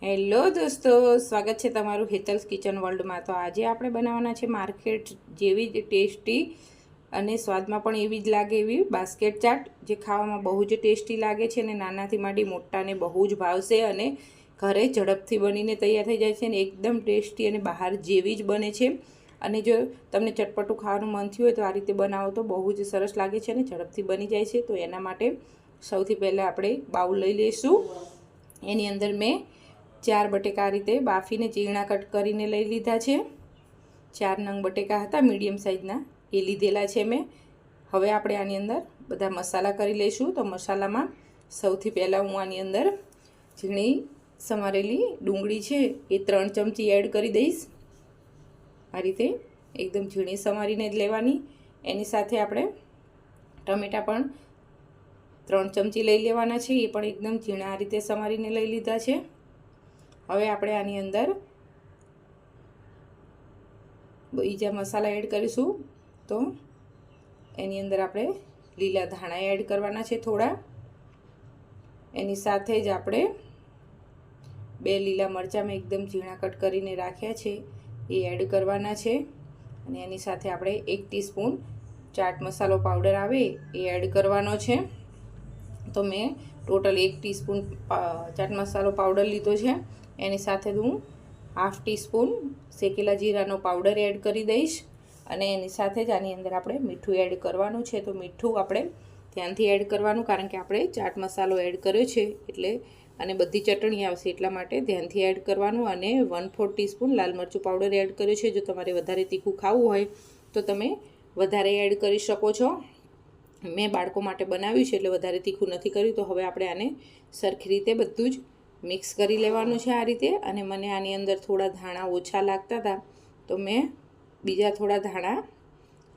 Hello દોસ્તો, સ્વાગત છે તમારું હેતલ્સ કિચન વર્લ્ડમાં। તો આજે આપણે બનાવવાના છે માર્કેટ જેવી જ ટેસ્ટી અને સ્વાદમાં પણ એવી જ લાગે એવી બાસ્કેટ ચાટ, જે ખાવામાં બહુ જ ટેસ્ટી લાગે છે અને નાનાથી માંડી મોટાને બહુ જ ભાવશે અને ઘરે ઝડપથી બનીને તૈયાર થઈ જાય છે અને એકદમ ટેસ્ટી અને બહાર જેવી જ બને છે। અને જો તમને ચટપટું ખાવાનું મન થયું હોય તો આ રીતે બનાવો તો બહુ જ સરસ લાગે છે અને ઝડપથી બની જાય છે। તો એના માટે સૌથી પહેલાં આપણે બાઉલ લઈ લઈશું। એની અંદર મેં 4 બટેકા આ રીતે બાફીને ઝીણા કટ કરીને લઈ લીધા છે। 4 નંગ બટેકા હતા મીડિયમ સાઇઝના, એ લીધેલા છે મેં। હવે આપણે આની અંદર બધા મસાલા કરી લઈશું। તો મસાલામાં સૌથી પહેલાં હું આની અંદર ઝીણી સમારેલી ડુંગળી છે એ 3 ચમચી એડ કરી દઈશ। આ રીતે એકદમ ઝીણી સમારીને જ લેવાની। એની સાથે આપણે ટમેટાં પણ 3 ચમચી લઈ લેવાના છે, એ પણ એકદમ ઝીણા આ રીતે સમારીને લઈ લીધા છે। હવે આપણે આની અંદર બીજા મસાલા એડ કરીશું। તો એની અંદર આપણે લીલા ધાણા એડ કરવાના છે થોડા। એની સાથે જ આપણે 2 લીલા મરચાં મેં એકદમ ઝીણા કટ કરીને રાખ્યા છે એ એડ કરવાના છે। અને એની સાથે આપણે 1 ટીસ્પૂન ચાટ મસાલો પાવડર આવે એ એડ કરવાનો છે। તો મેં ટોટલ 1 ટીસ્પૂન ચાટ મસાલો પાવડર લીધો છે। એની સાથે હું 1/2 ટીસ્પૂન શેકેલા જીરાનો પાવડર એડ કરી દઈશ। અને એની સાથે જ આની અંદર આપણે મીઠું એડ કરવાનું છે। તો મીઠું આપણે ધ્યાનથી એડ કરવાનું, કારણ કે આપણે ચાટ મસાલો એડ કર્યો છે એટલે અને બધી ચટણી આવશે એટલા માટે ધ્યાનથી એડ કરવાનું। અને 1/4 ટીસ્પૂન લાલ મરચું પાવડર એડ કર્યો છે। જો તમારે વધારે તીખું ખાવું હોય તો તમે વધારે એડ કરી શકો છો। મેં બાળકો માટે બનાવ્યું છે એટલે વધારે તીખું નથી કર્યું। તો હવે આપણે આને સરખી રીતે બધું જ મિક્સ કરી લેવાનું છે આ રીતે। અને મને આની અંદર થોડા ધાણા ઓછા લાગતા હતા તો મેં બીજા થોડા ધાણા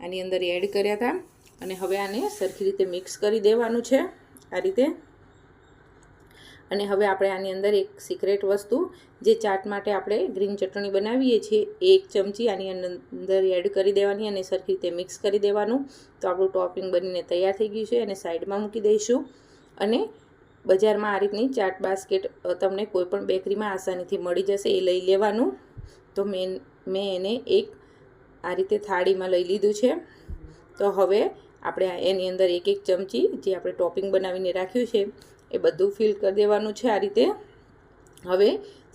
આની અંદર એડ કર્યા હતા। અને હવે આને સરખી રીતે મિક્સ કરી દેવાનું છે આ રીતે। અને હવે આપણે આની અંદર એક સિક્રેટ વસ્તુ, જે ચાટ માટે આપણે ગ્રીન ચટણી બનાવીએ છીએ, 1 ચમચી આની અંદર એડ કરી દેવાની અને સરખી રીતે મિક્સ કરી દેવાનું। તો આપણું ટોપિંગ બનીને તૈયાર થઈ ગયું છે, એને સાઈડમાં મૂકી દઈશું। અને બજારમાં આ રીતની ચાટ બાસ્કેટ તમને કોઈ પણ બેકરીમાં આસાનીથી મળી જશે, એ લઈ લેવાનું। તો મેં એને એક આ રીતે થાળીમાં લઈ લીધું છે। તો હવે આપણે એની અંદર 1 ચમચી જે આપણે ટોપિંગ બનાવીને રાખ્યું છે એ બધું ફિલ કરી દેવાનું છે આ રીતે। હવે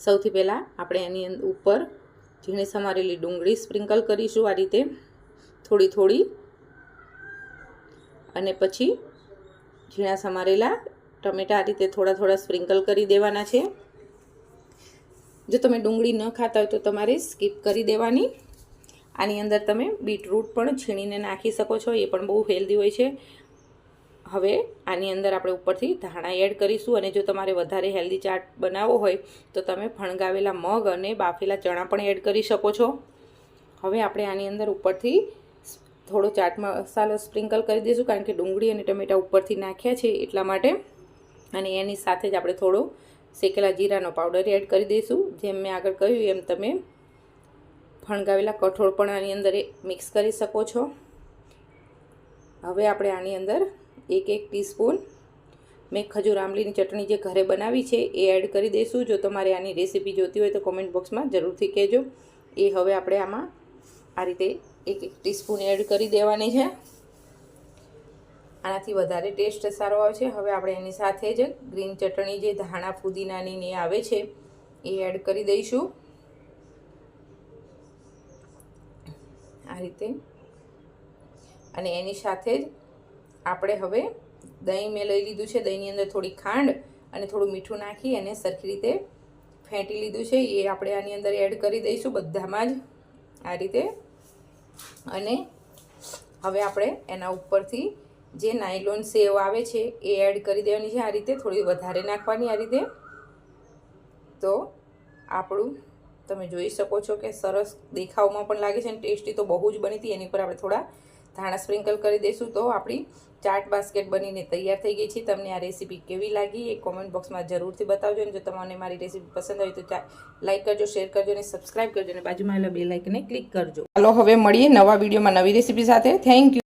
સૌથી પહેલાં આપણે એની ઉપર ઝીણી સમારેલી ડુંગળી સ્પ્રિંકલ કરીશું આ રીતે થોડી થોડી। અને પછી ઝીણા સમારેલા ટમેટાં આ રીતે થોડા થોડા સ્પ્રિંકલ કરી દેવાના છે। જો તમે ડુંગળી ન ખાતા હોય તો તમારે સ્કીપ કરી દેવાની। આની અંદર તમે બીટરૂટ પણ છીણીને નાખી શકો છો, એ પણ બહુ હેલ્ધી હોય છે। હવે આની અંદર આપણે ઉપરથી ધાણા એડ કરીશું। અને જો તમારે વધારે હેલ્ધી ચાટ બનાવવો હોય તો તમે ફણગાવેલા મગ અને બાફેલા ચણા પણ એડ કરી શકો છો। હવે આપણે આની અંદર ઉપરથી થોડો ચાટ મસાલો સ્પ્રિંકલ કરી દઈશું, કારણ કે ડુંગળી અને ટમેટાં ઉપરથી નાખ્યા છે એટલા માટે। અને એની સાથે જ આપણે થોડો શેકેલા જીરાનો પાવડર એડ કરી દઈશું। જેમ મેં આગળ કહ્યું એમ તમે ફણગાવેલા કઠોળ પણ આની અંદર મિક્સ કરી શકો છો। હવે આપણે આની અંદર 1 ટીસ્પૂન મેં ખજૂર આમલીની ચટણી જે ઘરે બનાવી છે એ એડ કરી દઈશું। જો તમારે આની રેસીપી જોઈતી હોય તો કોમેન્ટ બોક્સમાં જરૂરથી કહેજો। એ હવે આપણે આમાં આ રીતે 1 ટીસ્પૂન એડ કરી દેવાની છે। આનાથી વધારે ટેસ્ટ સારો આવે છે। હવે આપણે એની સાથે જ ગ્રીન ચટણી જે ધાણા ફુદીનાની ને આવે છે એ એડ કરી દઈશું આ રીતે। અને એની સાથે જ આપણે હવે દહીં મેં લઈ લીધું છે, દહીંની અંદર થોડી ખાંડ અને થોડું મીઠું નાખી અને સરખી રીતે ફેંટી લીધું છે, એ આપણે આની અંદર એડ કરી દઈશું બધામાં જ આ રીતે। અને હવે આપણે એના ઉપરથી જે નાયલોન સેવ આવે છે એ એડ કરી દેવાની છે આ રીતે, થોડી વધારે નાખવાની આ રીતે। તો આપણું તમે જોઈ શકો છો કે સરસ દેખાવમાં પણ લાગે છે અને ટેસ્ટી તો બહુ જ બની હતી। એની પર આપણે થોડા ધાણા સ્પ્રિંકલ કરી દઈશું તો આપણી ચાટ બાસ્કેટ બનીને તૈયાર થઈ ગઈ છે। તમને આ રેસીપી કેવી લાગી એ કોમેન્ટ બોક્સમાં જરૂરથી બતાવજો। અને જો તમને મારી રેસીપી પસંદ આવી તો લાઈક કરજો, શેર કરજો અને સબસ્ક્રાઈબ કરજો અને બાજુમાં આવેલા બેલ આઇકનને ક્લિક કરજો। ચાલો હવે મળીએ નવા વિડીયોમાં નવી રેસીપી સાથે। Thank you.